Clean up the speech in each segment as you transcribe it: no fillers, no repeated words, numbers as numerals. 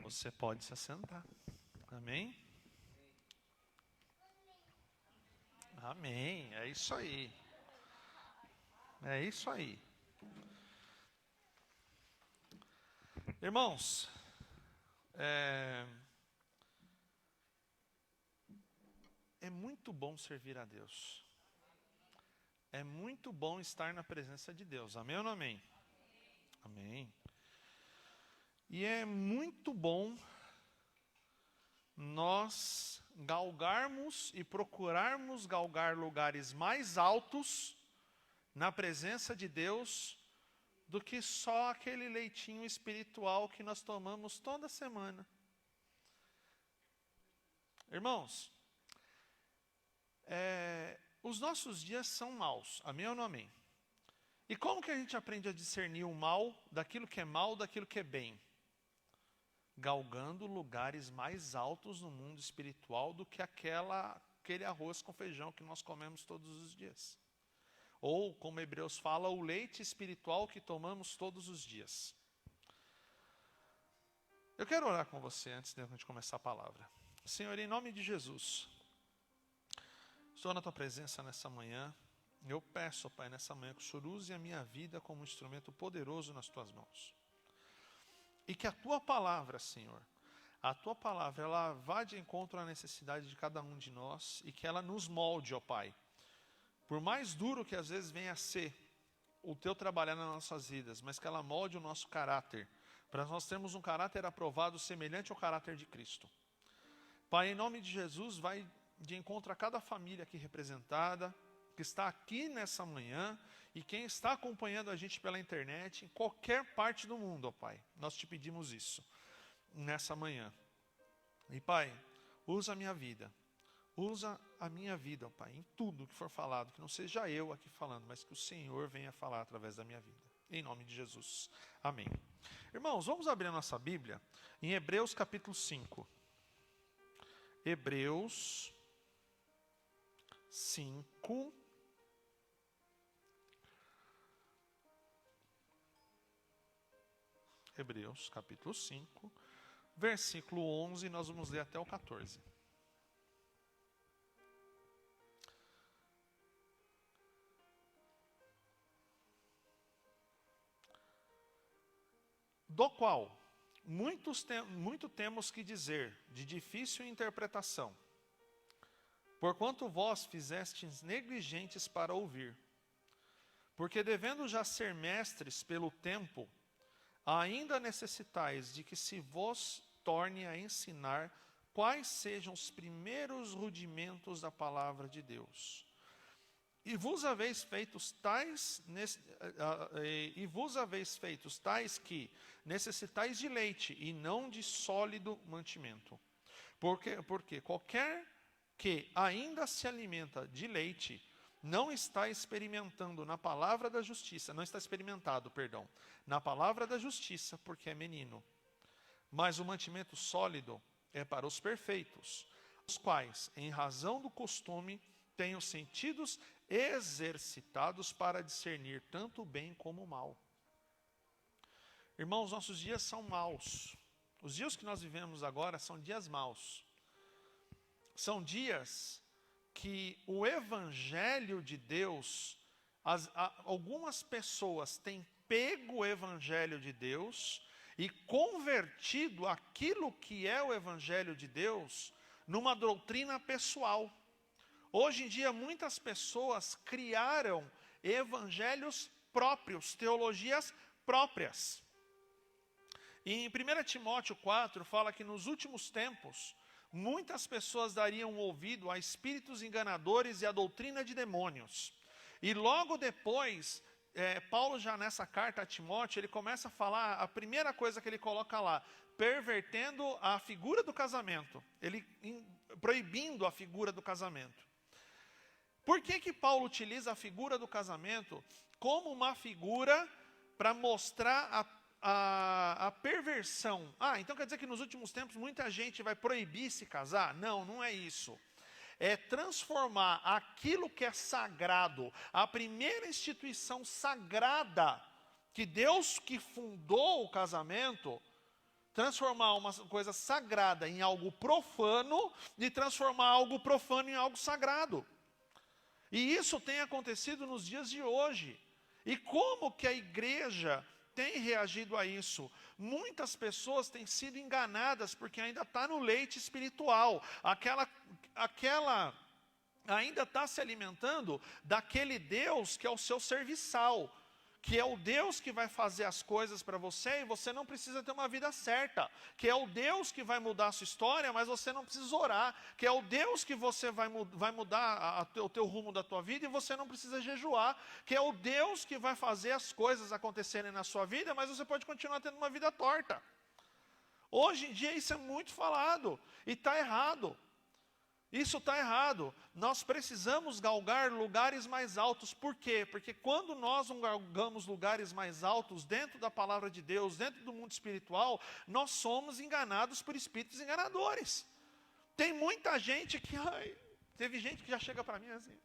Você pode se assentar. Amém? Amém. É isso aí. É isso aí. Irmãos, é muito bom servir a Deus. É muito bom estar na presença de Deus. Amém ou não amém? Amém. E é muito bom nós galgarmos e procurarmos galgar lugares mais altos na presença de Deus do que só aquele leitinho espiritual que nós tomamos toda semana. Irmãos, os nossos dias são maus, amém ou não amém? E como que a gente aprende a discernir o mal daquilo que é mal, daquilo que é bem? Galgando lugares mais altos no mundo espiritual do que aquele arroz com feijão que nós comemos todos os dias. Ou, como Hebreus fala, o leite espiritual que tomamos todos os dias. Eu quero orar com você antes de a gente começar a palavra. Senhor, em nome de Jesus, estou na Tua presença nessa manhã. Eu peço, Pai, nessa manhã que o Senhor use a minha vida como um instrumento poderoso nas Tuas mãos. E que a Tua palavra, Senhor, a Tua palavra, ela vá de encontro à necessidade de cada um de nós e que ela nos molde, ó Pai. Por mais duro que às vezes venha a ser o Teu trabalhar nas nossas vidas, mas que ela molde o nosso caráter, para nós termos um caráter aprovado semelhante ao caráter de Cristo. Pai, em nome de Jesus, vai de encontro a cada família aqui representada, que está aqui nessa manhã, e quem está acompanhando a gente pela internet, em qualquer parte do mundo, ó Pai. Nós te pedimos isso, nessa manhã. E Pai, usa a minha vida, ó Pai, em tudo que for falado, que não seja eu aqui falando, mas que o Senhor venha falar através da minha vida. Em nome de Jesus. Amém. Irmãos, vamos abrir a nossa Bíblia em Hebreus capítulo 5. Hebreus 5. Hebreus, capítulo 5, versículo 11, nós vamos ler até o 14. Do qual muito temos que dizer, de difícil interpretação, porquanto vós fizestes negligentes para ouvir. Porque devendo já ser mestres pelo tempo, ainda necessitais de que se vos torne a ensinar quais sejam os primeiros rudimentos da palavra de Deus. E vos haveis feitos tais que necessitais de leite e não de sólido mantimento. Porque qualquer que ainda se alimenta de leite não está experimentado na palavra da justiça, na palavra da justiça, porque é menino. Mas o mantimento sólido é para os perfeitos, os quais, em razão do costume, têm os sentidos exercitados para discernir tanto o bem como o mal. Irmãos, nossos dias são maus. Os dias que nós vivemos agora são dias maus. São dias que o Evangelho de Deus, algumas pessoas têm pego o Evangelho de Deus e convertido aquilo que é o Evangelho de Deus numa doutrina pessoal. Hoje em dia, muitas pessoas criaram evangelhos próprios, teologias próprias. Em 1 Timóteo 4, fala que nos últimos tempos, muitas pessoas dariam ouvido a espíritos enganadores e a doutrina de demônios. E logo depois, Paulo já nessa carta a Timóteo, ele começa a falar, a primeira coisa que ele coloca lá, pervertendo a figura do casamento, proibindo a figura do casamento. Por que Paulo utiliza a figura do casamento como uma figura para mostrar a perversão? Então quer dizer que nos últimos tempos muita gente vai proibir se casar? Não, não é isso. É transformar aquilo que é sagrado, a primeira instituição sagrada, que Deus que fundou o casamento, transformar uma coisa sagrada em algo profano e transformar algo profano em algo sagrado. E isso tem acontecido nos dias de hoje. E como que a igreja tem reagido a isso? Muitas pessoas têm sido enganadas porque ainda está no leite espiritual. Aquela ainda está se alimentando daquele Deus que é o seu serviçal, que é o Deus que vai fazer as coisas para você e você não precisa ter uma vida certa, que é o Deus que vai mudar a sua história, mas você não precisa orar, que é o Deus que você vai mudar o teu rumo da tua vida e você não precisa jejuar, que é o Deus que vai fazer as coisas acontecerem na sua vida, mas você pode continuar tendo uma vida torta. Hoje em dia isso é muito falado e está errado. Isso está errado. Nós precisamos galgar lugares mais altos. Por quê? Porque quando nós não galgamos lugares mais altos dentro da palavra de Deus, dentro do mundo espiritual, nós somos enganados por espíritos enganadores. Tem muita gente que... teve gente que já chega para mim assim: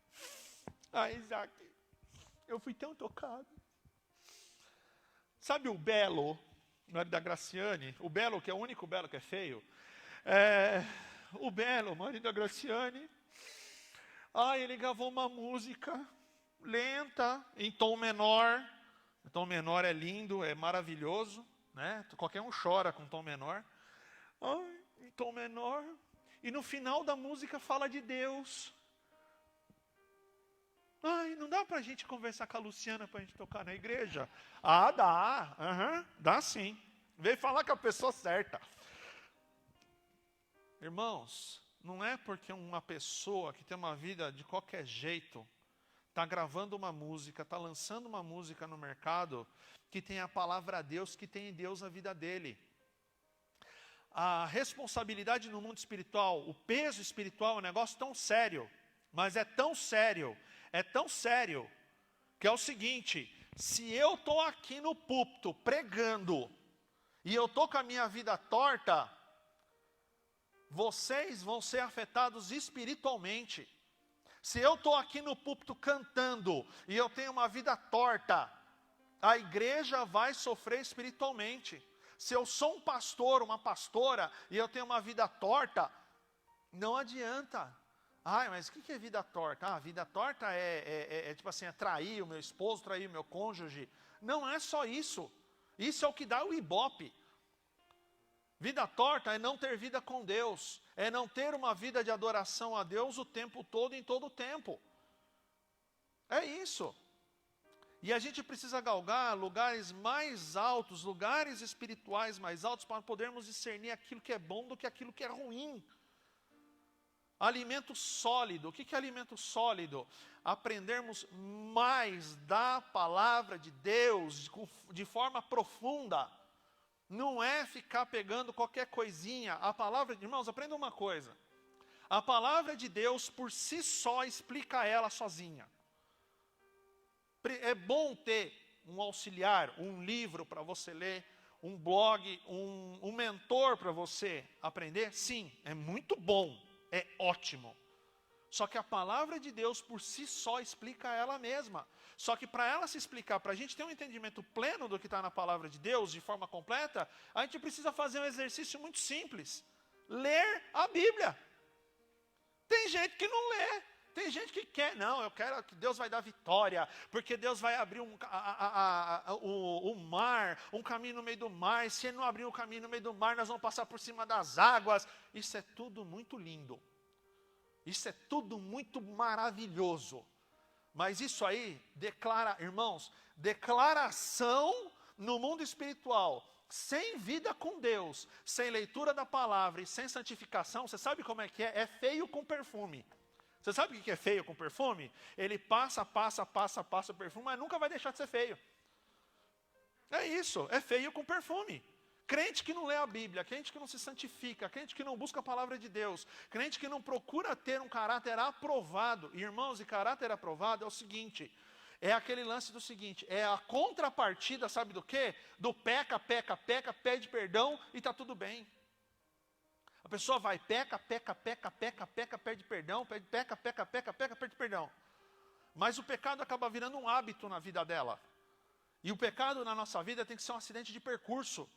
Isaac, eu fui tão tocado. Sabe o Belo, marido da Graciane? O Belo, que é o único Belo que é feio. O Belo, marido da Graciane, ele gravou uma música lenta, em tom menor. O tom menor é lindo, é maravilhoso, né? Qualquer um chora com tom menor. Em tom menor. E no final da música fala de Deus. Não dá pra gente conversar com a Luciana pra gente tocar na igreja? Dá. Dá sim. Veio falar com a pessoa certa. Irmãos, não é porque uma pessoa que tem uma vida de qualquer jeito, está gravando uma música, está lançando uma música no mercado, que tem a palavra a Deus, que tem em Deus a vida dele. A responsabilidade no mundo espiritual, o peso espiritual é um negócio tão sério, mas é tão sério, que é o seguinte: se eu estou aqui no púlpito pregando, e eu estou com a minha vida torta, vocês vão ser afetados espiritualmente. Se eu estou aqui no púlpito cantando e eu tenho uma vida torta, a igreja vai sofrer espiritualmente. Se eu sou um pastor, uma pastora, e eu tenho uma vida torta, não adianta. Mas o que é vida torta? A vida torta é tipo assim, é trair o meu esposo, trair o meu cônjuge. Não é só isso. Isso é o que dá o ibope. Vida torta é não ter vida com Deus, é não ter uma vida de adoração a Deus o tempo todo, em todo o tempo. É isso. E a gente precisa galgar lugares mais altos, lugares espirituais mais altos, para podermos discernir aquilo que é bom do que aquilo que é ruim. Alimento sólido. O que é alimento sólido? Aprendermos mais da palavra de Deus, de forma profunda. Não é ficar pegando qualquer coisinha. A palavra, irmãos, aprenda uma coisa. A palavra de Deus, por si só, explica ela sozinha. É bom ter um auxiliar, um livro para você ler, um blog, um mentor para você aprender. Sim, é muito bom, é ótimo. Só que a palavra de Deus, por si só, explica ela mesma. Só que para ela se explicar, para a gente ter um entendimento pleno do que está na palavra de Deus, de forma completa, a gente precisa fazer um exercício muito simples. Ler a Bíblia. Tem gente que não lê. Tem gente que quer. Não, eu quero que Deus vai dar vitória, porque Deus vai abrir o mar, um caminho no meio do mar. Se Ele não abrir um caminho no meio do mar, nós vamos passar por cima das águas. Isso é tudo muito lindo. Isso é tudo muito maravilhoso. Mas isso aí declara, irmãos, declaração no mundo espiritual, sem vida com Deus, sem leitura da palavra e sem santificação. Você sabe como é que é? É feio com perfume. Você sabe o que é feio com perfume? Ele passa o perfume, mas nunca vai deixar de ser feio. É isso, é feio com perfume. Crente que não lê a Bíblia, crente que não se santifica, crente que não busca a palavra de Deus, crente que não procura ter um caráter aprovado. E, irmãos, e caráter aprovado é o seguinte, é aquele lance do seguinte, é a contrapartida, sabe do quê? Do peca, pede perdão e está tudo bem. A pessoa vai, peca, pede perdão, peca, pede perdão. Mas o pecado acaba virando um hábito na vida dela. E o pecado na nossa vida tem que ser um acidente de percurso.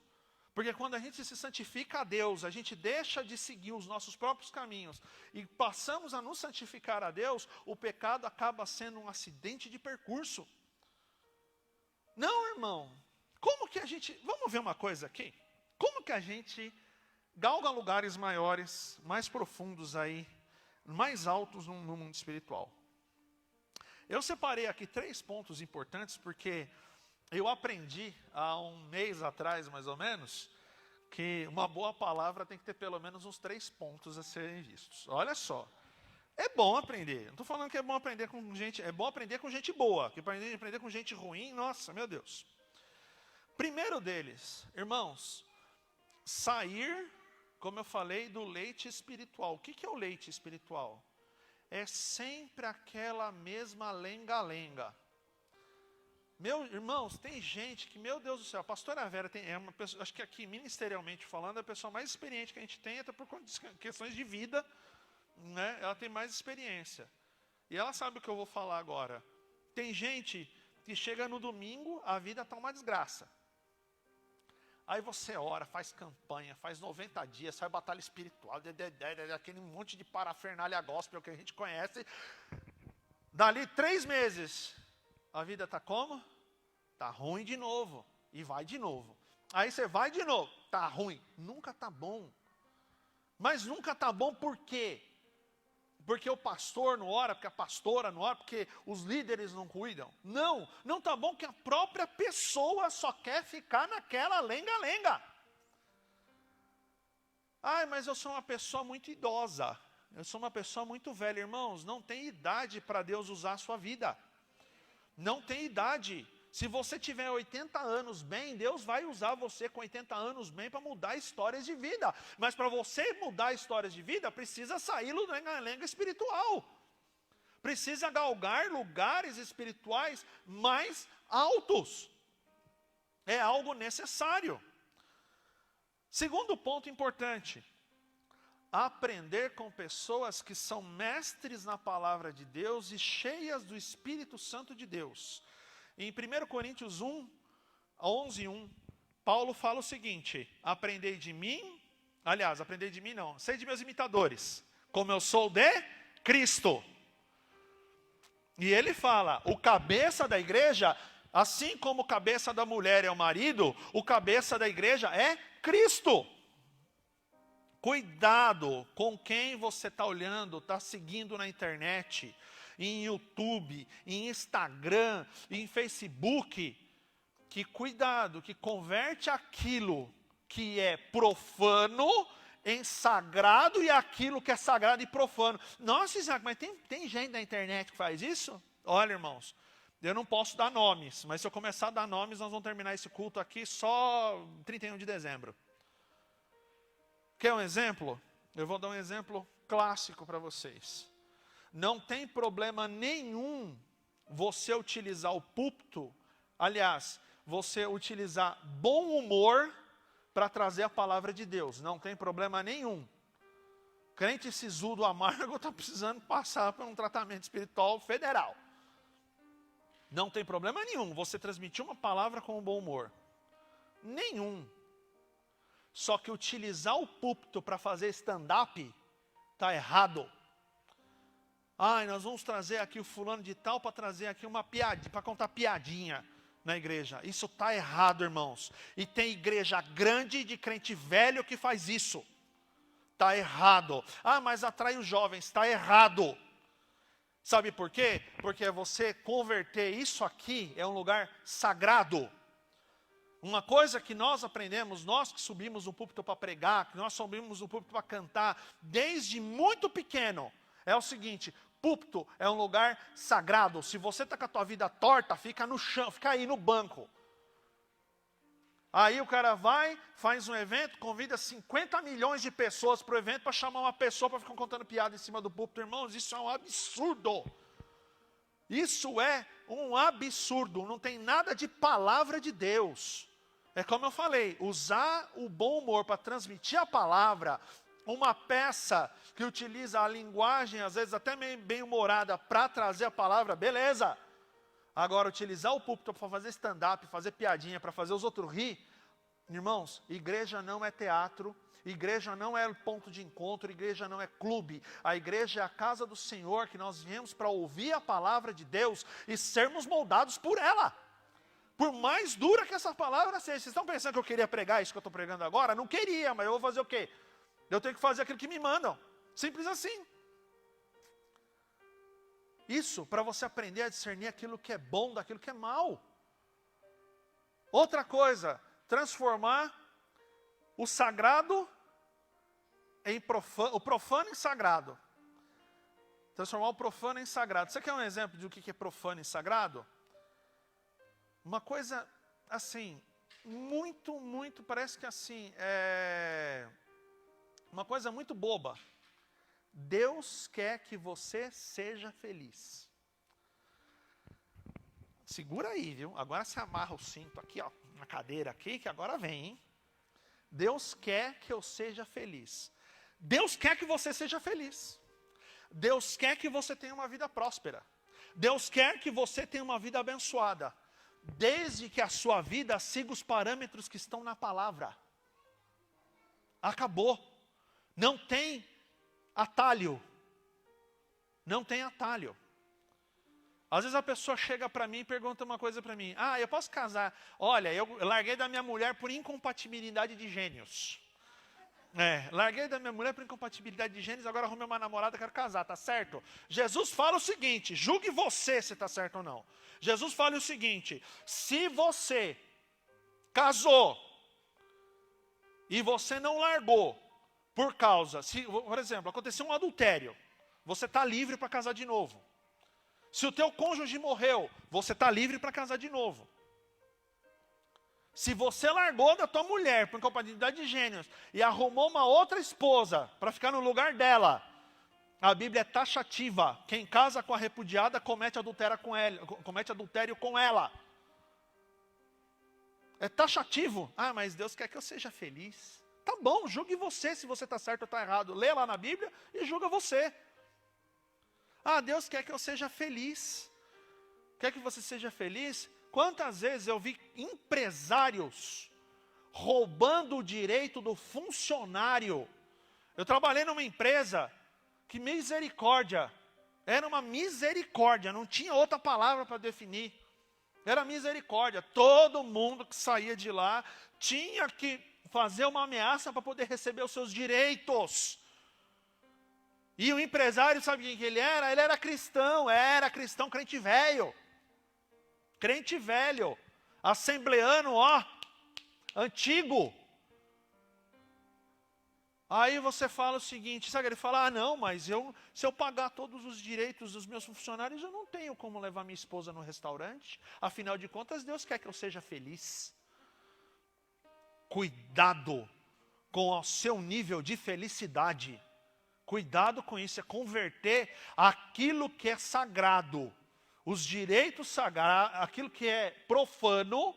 Porque quando a gente se santifica a Deus, a gente deixa de seguir os nossos próprios caminhos e passamos a nos santificar a Deus, o pecado acaba sendo um acidente de percurso. Não, irmão. Como que a gente... Vamos ver uma coisa aqui? Como que a gente galga lugares maiores, mais profundos aí, mais altos no mundo espiritual? Eu separei aqui 3 pontos importantes, porque eu aprendi há um mês atrás, mais ou menos, que uma boa palavra tem que ter pelo menos uns 3 pontos a serem vistos. Olha só, é bom aprender. Não estou falando que é bom aprender com gente, é bom aprender com gente boa, que aprender com gente ruim, nossa, meu Deus. Primeiro deles, irmãos, sair, como eu falei, do leite espiritual. O que é o leite espiritual? É sempre aquela mesma lenga-lenga. Meus irmãos, tem gente que, meu Deus do céu, a pastora Vera é uma pessoa, acho que aqui, ministerialmente falando, é a pessoa mais experiente que a gente tem, até por questões de vida, né? Ela tem mais experiência. E ela sabe o que eu vou falar agora. Tem gente que chega no domingo, a vida está uma desgraça. Aí você ora, faz campanha, faz 90 dias, faz batalha espiritual, aquele monte de parafernália gospel que a gente conhece. Dali 3 meses, a vida está como? Está ruim de novo. E vai de novo. Aí você vai de novo. Está ruim. Nunca está bom. Mas nunca está bom por quê? Porque o pastor não ora, porque a pastora não ora, porque os líderes não cuidam. Não, não está bom que a própria pessoa só quer ficar naquela lenga-lenga. Ai, mas eu sou uma pessoa muito idosa. Eu sou uma pessoa muito velha. Irmãos, não tem idade para Deus usar a sua vida. Não tem idade. Se você tiver 80 anos bem, Deus vai usar você com 80 anos bem para mudar histórias de vida. Mas para você mudar histórias de vida, precisa sair do lenga-lenga espiritual. Precisa galgar lugares espirituais mais altos. É algo necessário. Segundo ponto importante. Aprender com pessoas que são mestres na palavra de Deus e cheias do Espírito Santo de Deus. Em 1 Coríntios 11:1, Paulo fala o seguinte: aprendei de mim, aprendei de mim não, sei de meus imitadores, como eu sou de Cristo. E ele fala, o cabeça da igreja, assim como o cabeça da mulher é o marido, o cabeça da igreja é Cristo. Cuidado com quem você está olhando, está seguindo na internet, em YouTube, em Instagram, em Facebook. Que cuidado, que converte aquilo que é profano em sagrado e aquilo que é sagrado e profano. Nossa, Isaac, mas tem gente na internet que faz isso? Olha, irmãos, eu não posso dar nomes, mas se eu começar a dar nomes, nós vamos terminar esse culto aqui só 31 de dezembro. Quer um exemplo? Eu vou dar um exemplo clássico para vocês. Não tem problema nenhum você utilizar o púlpito, aliás, você utilizar bom humor para trazer a palavra de Deus. Não tem problema nenhum. Crente sisudo amargo está precisando passar por um tratamento espiritual federal. Não tem problema nenhum você transmitir uma palavra com bom humor. Nenhum. Só que utilizar o púlpito para fazer stand-up está errado. Ai, nós vamos trazer aqui o fulano de tal para trazer aqui uma piadinha, para contar piadinha na igreja. Isso está errado, irmãos. E tem igreja grande de crente velho que faz isso. Está errado. Ah, mas atrai os jovens. Está errado. Sabe por quê? Porque você converter isso aqui é um lugar sagrado. Uma coisa que nós aprendemos, nós que subimos no púlpito para pregar, que nós subimos no púlpito para cantar, desde muito pequeno, é o seguinte: púlpito é um lugar sagrado. Se você está com a tua vida torta, fica no chão, fica aí no banco. Aí o cara vai, faz um evento, convida 50 milhões de pessoas para o evento para chamar uma pessoa para ficar contando piada em cima do púlpito. Irmãos, isso é um absurdo. Isso é um absurdo. Não tem nada de palavra de Deus. É como eu falei, usar o bom humor para transmitir a palavra, uma peça que utiliza a linguagem, às vezes até meio bem-humorada, para trazer a palavra, beleza. Agora, utilizar o púlpito para fazer stand-up, fazer piadinha, para fazer os outros rir, Irmãos, igreja não é teatro, igreja não é ponto de encontro, igreja não é clube. A igreja é a casa do Senhor, que nós viemos para ouvir a palavra de Deus e sermos moldados por ela. Por mais dura que essa palavra seja. Vocês estão pensando que eu queria pregar isso que eu estou pregando agora? Não queria, mas eu vou fazer o quê? Eu tenho que fazer aquilo que me mandam. Simples assim. Isso para você aprender a discernir aquilo que é bom daquilo que é mal. Outra coisa, transformar o sagrado em profano, o profano em sagrado. Transformar o profano em sagrado. Você quer um exemplo de o que é profano e sagrado? Uma coisa assim, muito, parece que assim, uma coisa muito boba. Deus quer que você seja feliz. Segura aí, viu? Agora você amarra o cinto aqui, ó, na cadeira aqui, que agora vem, hein? Deus quer que eu seja feliz. Deus quer que você seja feliz. Deus quer que você tenha uma vida próspera. Deus quer que você tenha uma vida abençoada. Desde que a sua vida siga os parâmetros que estão na palavra. Acabou. Não tem atalho. Não tem atalho. Às vezes a pessoa chega para mim e pergunta uma coisa para mim. Ah, eu posso casar? Olha, eu larguei da minha mulher por incompatibilidade de gênios. Larguei da minha mulher por incompatibilidade de gênios, agora arrumei uma namorada, quero casar, tá certo? Jesus fala o seguinte, julgue você se está certo ou não. Jesus fala o seguinte, se você casou e você não largou por causa, por exemplo, aconteceu um adultério, você está livre para casar de novo. Se o teu cônjuge morreu, você está livre para casar de novo. Se você largou da tua mulher por incompatibilidade de gênios e arrumou uma outra esposa para ficar no lugar dela, a Bíblia é taxativa. Quem casa com a repudiada comete adultério com ela. É taxativo. Ah, mas Deus quer que eu seja feliz. Tá bom, julgue você se você está certo ou está errado. Lê lá na Bíblia e julga você. Ah, Deus quer que eu seja feliz. Quer que você seja feliz? Quantas vezes eu vi empresários roubando o direito do funcionário? Eu trabalhei numa empresa que misericórdia, era uma misericórdia, não tinha outra palavra para definir. Era misericórdia. Todo mundo que saía de lá tinha que fazer uma ameaça para poder receber os seus direitos. E o empresário, sabe quem que ele era? Ele era cristão, crente velho. Crente velho, assembleano, antigo. Aí você fala o seguinte, sabe, ele fala, não, mas se eu pagar todos os direitos dos meus funcionários, eu não tenho como levar minha esposa no restaurante. Afinal de contas, Deus quer que eu seja feliz. Cuidado com o seu nível de felicidade. Cuidado com isso, é converter aquilo que é sagrado, os direitos sagrados, aquilo que é profano,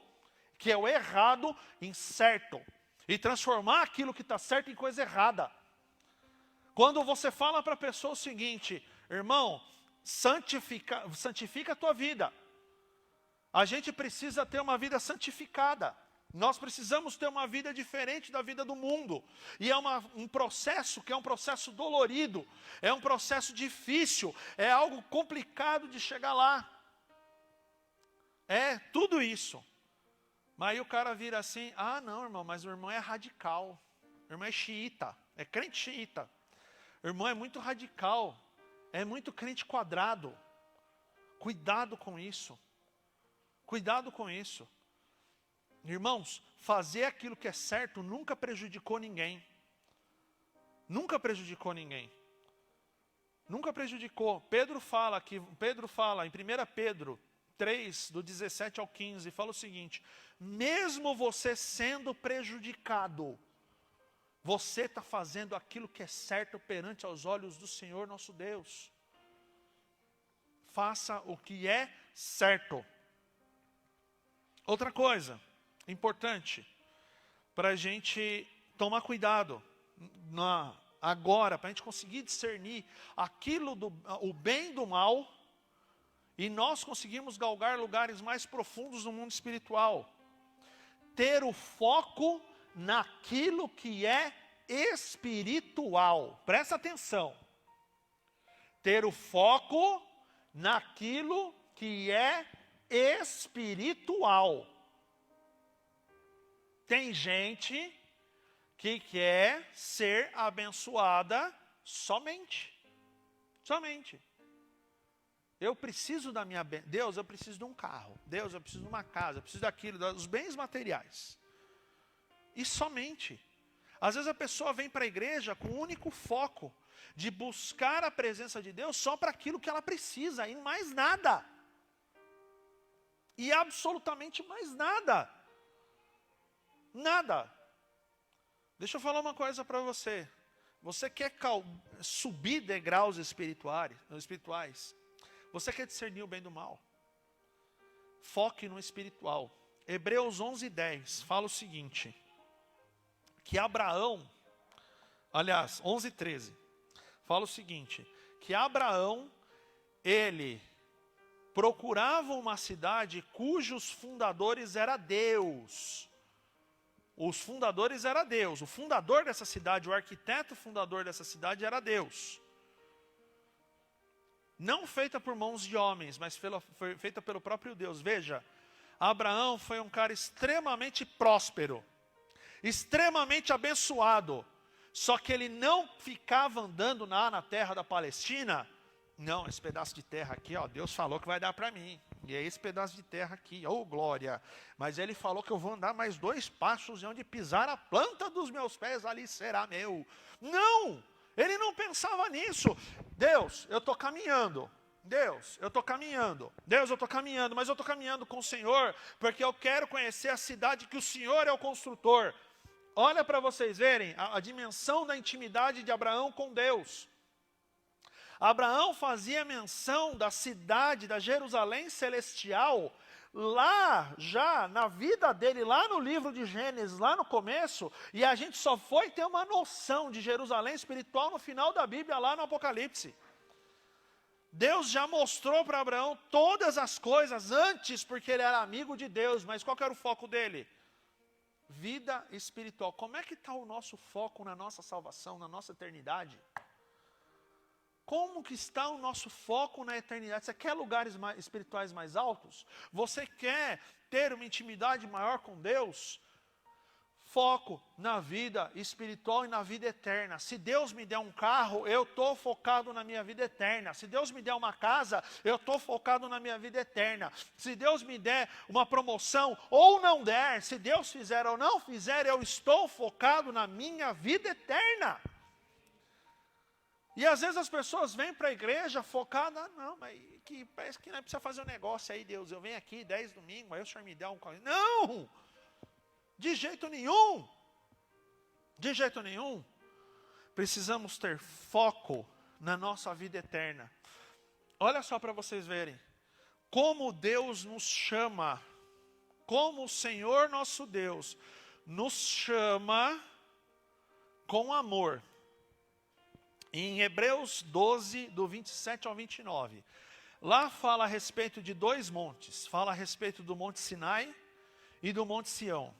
que é o errado, em certo. E transformar aquilo que está certo em coisa errada. Quando você fala para a pessoa o seguinte, irmão, santifica a tua vida. A gente precisa ter uma vida santificada. Nós precisamos ter uma vida diferente da vida do mundo. E é um processo que é um processo dolorido. É um processo difícil. É algo complicado de chegar lá. É tudo isso. Mas aí o cara vira assim, ah não irmão, mas o irmão é radical. O irmão é xiita, é crente xiita. O irmão é muito radical. É muito crente quadrado. Cuidado com isso. Cuidado com isso. Irmãos, fazer aquilo que é certo nunca prejudicou ninguém. Nunca prejudicou ninguém. Nunca prejudicou. Pedro fala em 1 Pedro 3, do 17 ao 15, fala o seguinte, mesmo você sendo prejudicado, você está fazendo aquilo que é certo perante aos olhos do Senhor nosso Deus. Faça o que é certo. Outra coisa importante, para a gente tomar cuidado agora, para a gente conseguir discernir o bem do mal, e nós conseguimos galgar lugares mais profundos no mundo espiritual. ter o foco naquilo que é espiritual. Presta atenção. Ter o foco naquilo que é espiritual. Tem gente que quer ser abençoada somente. Somente. Eu preciso da minha bênção. Deus, eu preciso de um carro. Deus, eu preciso de uma casa. Eu preciso daquilo, dos bens materiais. E somente. Às vezes a pessoa vem para a igreja com o único foco de buscar a presença de Deus só para aquilo que ela precisa, e mais nada. E absolutamente mais nada. Nada. Deixa eu falar uma coisa para você. Você quer subir degraus espirituais? Você quer discernir o bem do mal? Foque no espiritual. Hebreus 11:10 fala o seguinte, que Abraão, aliás, 11:13, fala o seguinte, que Abraão, ele procurava uma cidade cujos fundadores era Deus. Os fundadores era Deus. O fundador dessa cidade, o arquiteto fundador dessa cidade era Deus. Não feita por mãos de homens, mas feita pelo próprio Deus. Veja, Abraão foi um cara extremamente próspero, extremamente abençoado. Só que ele não ficava andando na terra da Palestina. Não, esse pedaço de terra aqui, ó, Deus falou que vai dar para mim. E é esse pedaço de terra aqui, oh glória. Mas ele falou que eu vou andar mais 2 passos e onde pisar a planta dos meus pés, ali será meu. Não, ele não pensava nisso. Deus, eu estou caminhando. Deus, eu estou caminhando. Deus, eu estou caminhando, mas eu estou caminhando com o Senhor, porque eu quero conhecer a cidade que o Senhor é o construtor. Olha para vocês verem a dimensão da intimidade de Abraão com Deus. Abraão fazia menção da cidade, da Jerusalém celestial, lá já na vida dele, lá no livro de Gênesis, lá no começo, e a gente só foi ter uma noção de Jerusalém espiritual no final da Bíblia, lá no Apocalipse. Deus já mostrou para Abraão todas as coisas antes, porque ele era amigo de Deus, mas qual que era o foco dele? Vida espiritual. Como é que está o nosso foco na nossa salvação, na nossa eternidade? Como que está o nosso foco na eternidade? Você quer lugares espirituais mais altos? Você quer ter uma intimidade maior com Deus? Foco na vida espiritual e na vida eterna. Se Deus me der um carro, eu estou focado na minha vida eterna. Se Deus me der uma casa, eu estou focado na minha vida eterna. Se Deus me der uma promoção ou não der, se Deus fizer ou não fizer, eu estou focado na minha vida eterna. E às vezes as pessoas vêm para a igreja focadas, não, mas parece que não precisa fazer um negócio aí, Deus. Eu venho aqui 10 domingos, aí o Senhor me dá um... Não! De jeito nenhum! De jeito nenhum! Precisamos ter foco na nossa vida eterna. Olha só para vocês verem. Como Deus nos chama, como o Senhor nosso Deus nos chama com amor. Em Hebreus 12, do 27 ao 29, lá fala a respeito de 2 montes, fala a respeito do Monte Sinai e do Monte Sião.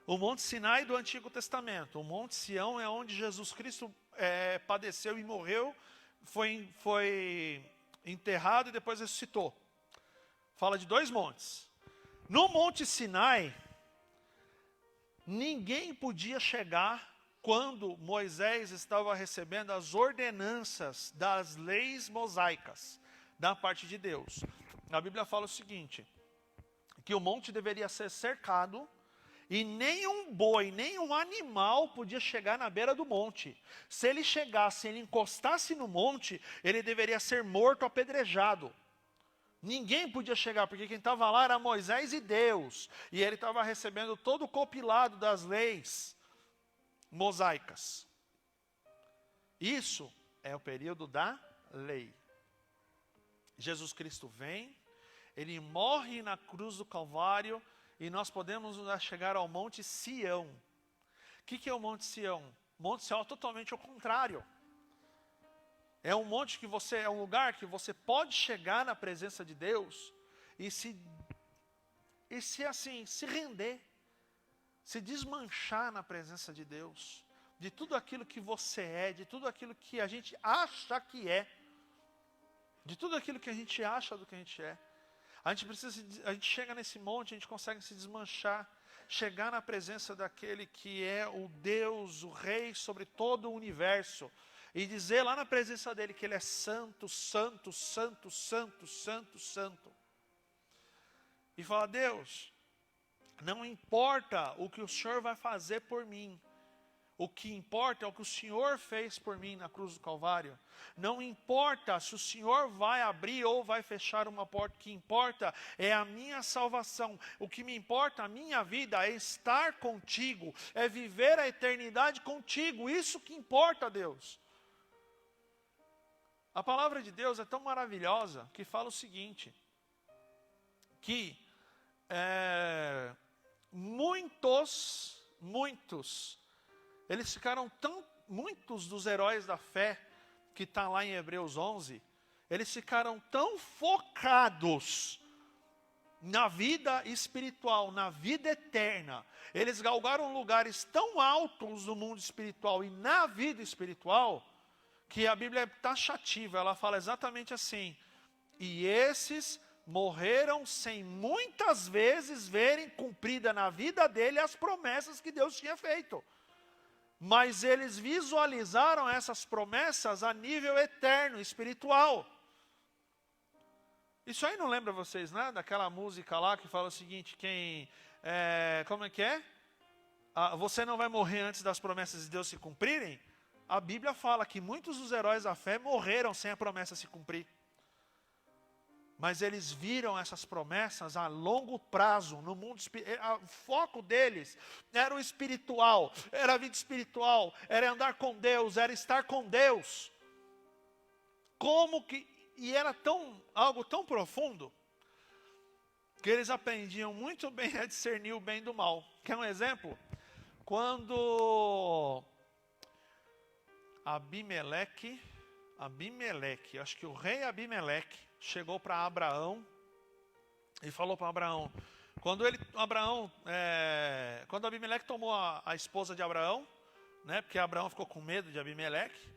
O Monte Sinai do Antigo Testamento, o Monte Sião é onde Jesus Cristo padeceu e morreu, foi enterrado e depois ressuscitou. Fala de 2 montes. No Monte Sinai, ninguém podia chegar quando Moisés estava recebendo as ordenanças das leis mosaicas da parte de Deus. A Bíblia fala o seguinte, que o monte deveria ser cercado e nenhum boi, nenhum animal podia chegar na beira do monte. Se ele chegasse, ele encostasse no monte, ele deveria ser morto, apedrejado. Ninguém podia chegar, porque quem estava lá era Moisés e Deus. E ele estava recebendo todo o compilado das leis mosaicas. Isso é o período da lei. Jesus Cristo vem, ele morre na cruz do Calvário e nós podemos chegar ao Monte Sião. O que é o Monte Sião? O Monte Sião é totalmente o contrário. É um monte que é um lugar que você pode chegar na presença de Deus e se render. se desmanchar na presença de Deus, de tudo aquilo que você é, de tudo aquilo que a gente acha que é, de tudo aquilo que a gente acha do que a gente é. A gente chega nesse monte, a gente consegue se desmanchar, chegar na presença daquele que é o Deus, o Rei sobre todo o universo, e dizer lá na presença dele que ele é santo, santo, santo, santo, santo, santo. E falar: Deus, não importa o que o Senhor vai fazer por mim, o que importa é o que o Senhor fez por mim na cruz do Calvário. Não importa se o Senhor vai abrir ou vai fechar uma porta, o que importa é a minha salvação. O que me importa, a minha vida, é estar contigo, é viver a eternidade contigo. Isso que importa, Deus. A palavra de Deus é tão maravilhosa que fala o seguinte, que muitos, eles ficaram muitos dos heróis da fé, que está lá em Hebreus 11, eles ficaram tão focados na vida espiritual, na vida eterna, eles galgaram lugares tão altos no mundo espiritual e na vida espiritual, que a Bíblia é taxativa, ela fala exatamente assim: e esses morreram sem muitas vezes verem cumprida na vida dele as promessas que Deus tinha feito. Mas eles visualizaram essas promessas a nível eterno, espiritual. Isso aí não lembra vocês, né? Daquela música lá que fala o seguinte, como é que é? Você não vai morrer antes das promessas de Deus se cumprirem? A Bíblia fala que muitos dos heróis da fé morreram sem a promessa se cumprir. Mas eles viram essas promessas a longo prazo, no mundo espiritual. O foco deles era o espiritual, era a vida espiritual, era andar com Deus, era estar com Deus. E era algo tão profundo, que eles aprendiam muito bem a discernir o bem do mal. Quer um exemplo? Quando Abimeleque, acho que o rei Abimeleque, chegou para Abraão e falou para Abraão, quando Abimeleque tomou a esposa de Abraão, né, porque Abraão ficou com medo de Abimeleque,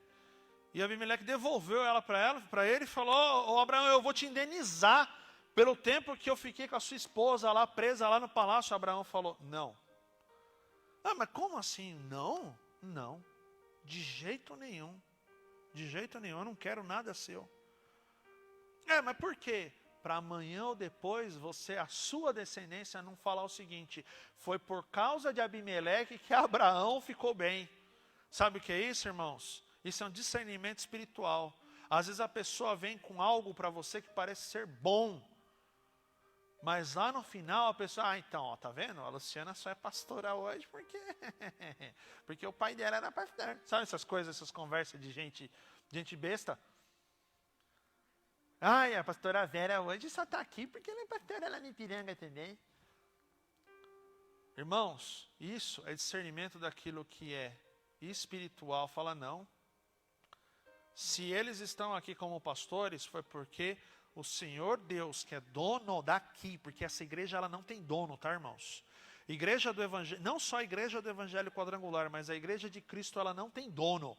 e Abimeleque devolveu ela para ele e falou: Abraão, eu vou te indenizar pelo tempo que eu fiquei com a sua esposa lá, presa lá no palácio. Abraão falou: não. Mas como assim? Não, de jeito nenhum, eu não quero nada seu. Mas por quê? Para amanhã ou depois, a sua descendência não falar o seguinte: foi por causa de Abimeleque que Abraão ficou bem. Sabe o que é isso, irmãos? Isso é um discernimento espiritual. Às vezes a pessoa vem com algo para você que parece ser bom, mas lá no final a pessoa, então, tá vendo? A Luciana só é pastora hoje porque o pai dela era pastor. Sabe essas coisas, essas conversas de gente besta? A pastora Vera hoje só está aqui porque ela é pastora lá no Ipiranga também. Irmãos, isso é discernimento daquilo que é espiritual. Fala: não. Se eles estão aqui como pastores, foi porque o Senhor Deus, que é dono daqui, porque essa igreja ela não tem dono, tá, irmãos? Igreja do Evangelho, não só a igreja do Evangelho Quadrangular, mas a igreja de Cristo, ela não tem dono,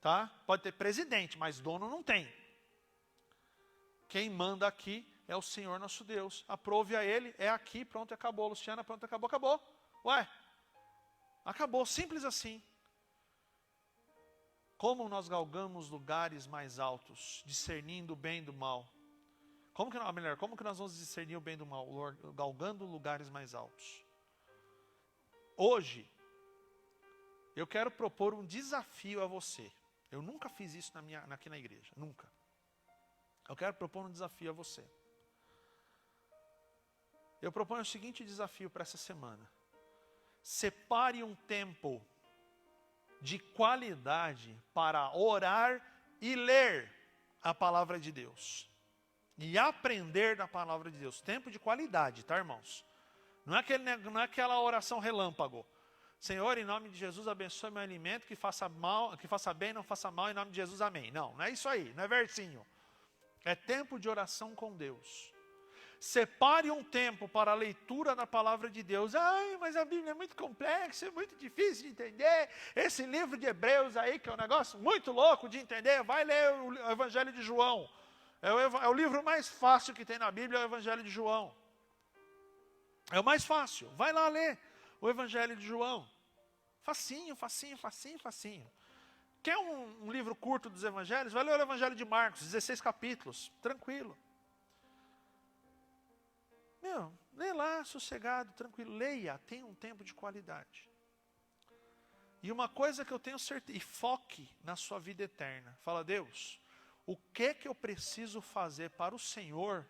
tá? Pode ter presidente, mas dono não tem. Quem manda aqui é o Senhor nosso Deus. Aprove a Ele, é aqui, pronto, acabou. Luciana, pronto, acabou. Acabou, simples assim. Como nós galgamos lugares mais altos, discernindo o bem do mal. Como que nós vamos discernir o bem do mal? Galgando lugares mais altos. Hoje, eu quero propor um desafio a você. Eu nunca fiz isso aqui na igreja, nunca. Eu quero propor um desafio a você. Eu proponho o seguinte desafio para essa semana. Separe um tempo de qualidade para orar e ler a palavra de Deus. E aprender da palavra de Deus. Tempo de qualidade, tá, irmãos? Não é aquela oração relâmpago. Senhor, em nome de Jesus, abençoe meu alimento, que faça bem, não faça mal, em nome de Jesus, amém. Não é isso aí, não é versinho. É tempo de oração com Deus. Separe um tempo para a leitura da palavra de Deus. Ai, mas a Bíblia é muito complexa, é muito difícil de entender. Esse livro de Hebreus aí, que é um negócio muito louco de entender, vai ler o Evangelho de João. É o livro mais fácil que tem na Bíblia, é o Evangelho de João. É o mais fácil. Vai lá ler o Evangelho de João. Facinho, facinho, facinho, facinho. Quer um livro curto dos Evangelhos? Vai ler o Evangelho de Marcos, 16 capítulos. Tranquilo. Lê lá, sossegado, tranquilo. Leia, tenha um tempo de qualidade. E uma coisa que eu tenho certeza, e foque na sua vida eterna. Fala, Deus, o que eu preciso fazer para o Senhor,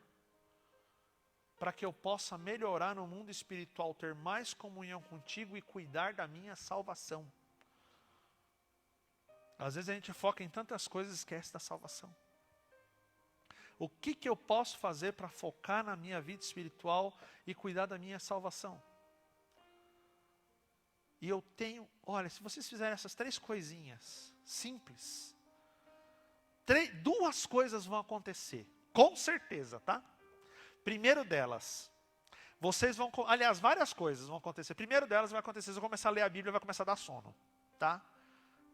para que eu possa melhorar no mundo espiritual, ter mais comunhão contigo e cuidar da minha salvação? Às vezes a gente foca em tantas coisas e esquece da salvação. O que eu posso fazer para focar na minha vida espiritual e cuidar da minha salvação? E eu tenho, olha, se vocês fizerem essas 3 coisinhas simples, 2 coisas vão acontecer, com certeza, tá? Primeiro delas, vocês vão, aliás, várias coisas vão acontecer. Primeiro delas vai acontecer, vocês vão começar a ler a Bíblia e vai começar a dar sono, tá?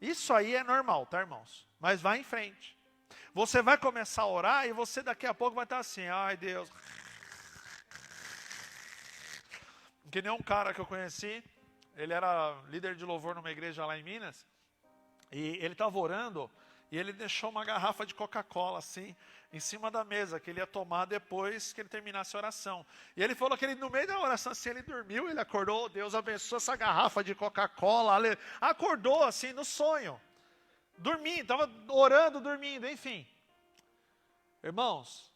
Isso aí é normal, tá, irmãos? Mas vai em frente. Você vai começar a orar e você daqui a pouco vai estar assim, ai Deus. Que nem um cara que eu conheci, ele era líder de louvor numa igreja lá em Minas, e ele estava orando, e ele deixou uma garrafa de Coca-Cola assim, em cima da mesa, que ele ia tomar depois que ele terminasse a oração. E ele falou que ele, no meio da oração, assim, ele dormiu, ele acordou, Deus abençoe essa garrafa de Coca-Cola, acordou assim, no sonho. Dormindo, estava orando, dormindo, enfim. Irmãos,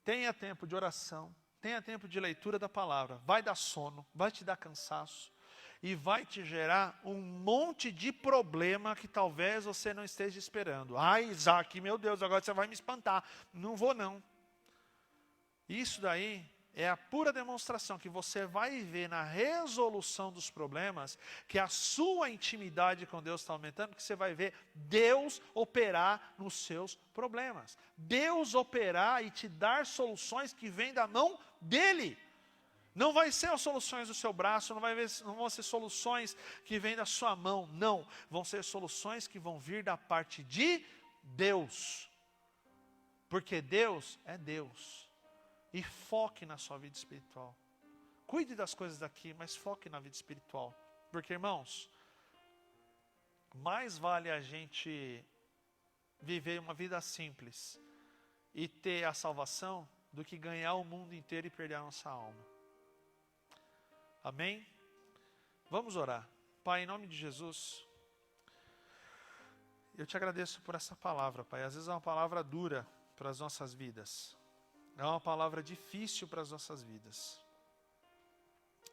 tenha tempo de oração, tenha tempo de leitura da palavra. Vai dar sono, vai te dar cansaço e vai te gerar um monte de problema que talvez você não esteja esperando. Ai, Isaac, meu Deus, agora você vai me espantar. Não vou não. Isso daí é a pura demonstração que você vai ver na resolução dos problemas, que a sua intimidade com Deus está aumentando, que você vai ver Deus operar nos seus problemas. Deus operar e te dar soluções que vêm da mão dEle. Não vai ser as soluções do seu braço, não vão ser soluções que vêm da sua mão, não. Vão ser soluções que vão vir da parte de Deus. Porque Deus é Deus. E foque na sua vida espiritual. Cuide das coisas daqui, mas foque na vida espiritual. Porque, irmãos, mais vale a gente viver uma vida simples e ter a salvação do que ganhar o mundo inteiro e perder a nossa alma. Amém? Vamos orar. Pai, em nome de Jesus, eu te agradeço por essa palavra, Pai. Às vezes é uma palavra dura para as nossas vidas. É uma palavra difícil para as nossas vidas.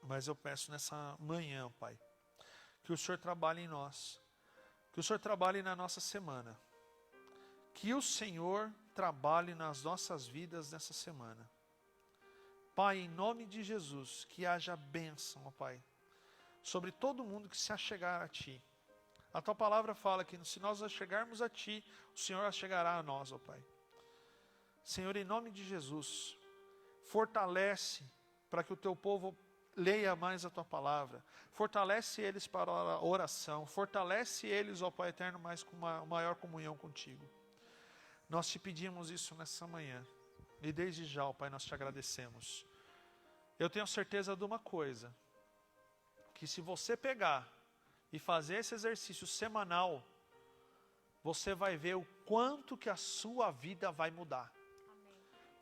Mas eu peço nessa manhã, Pai, que o Senhor trabalhe em nós. Que o Senhor trabalhe na nossa semana. Que o Senhor trabalhe nas nossas vidas nessa semana. Pai, em nome de Jesus, que haja bênção, ó Pai, sobre todo mundo que se achegar a Ti. A Tua palavra fala que se nós chegarmos a Ti, o Senhor chegará a nós, ó Pai. Senhor, em nome de Jesus, fortalece para que o Teu povo leia mais a Tua palavra. Fortalece eles para a oração. Fortalece eles, ó Pai eterno, mais com uma maior comunhão contigo. Nós te pedimos isso nessa manhã. E desde já, ó Pai, nós te agradecemos. Eu tenho certeza de uma coisa. Que se você pegar e fazer esse exercício semanal, você vai ver o quanto que a sua vida vai mudar.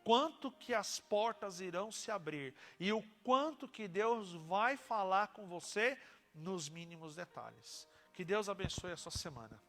Quanto que as portas irão se abrir. E o quanto que Deus vai falar com você nos mínimos detalhes. Que Deus abençoe a sua semana.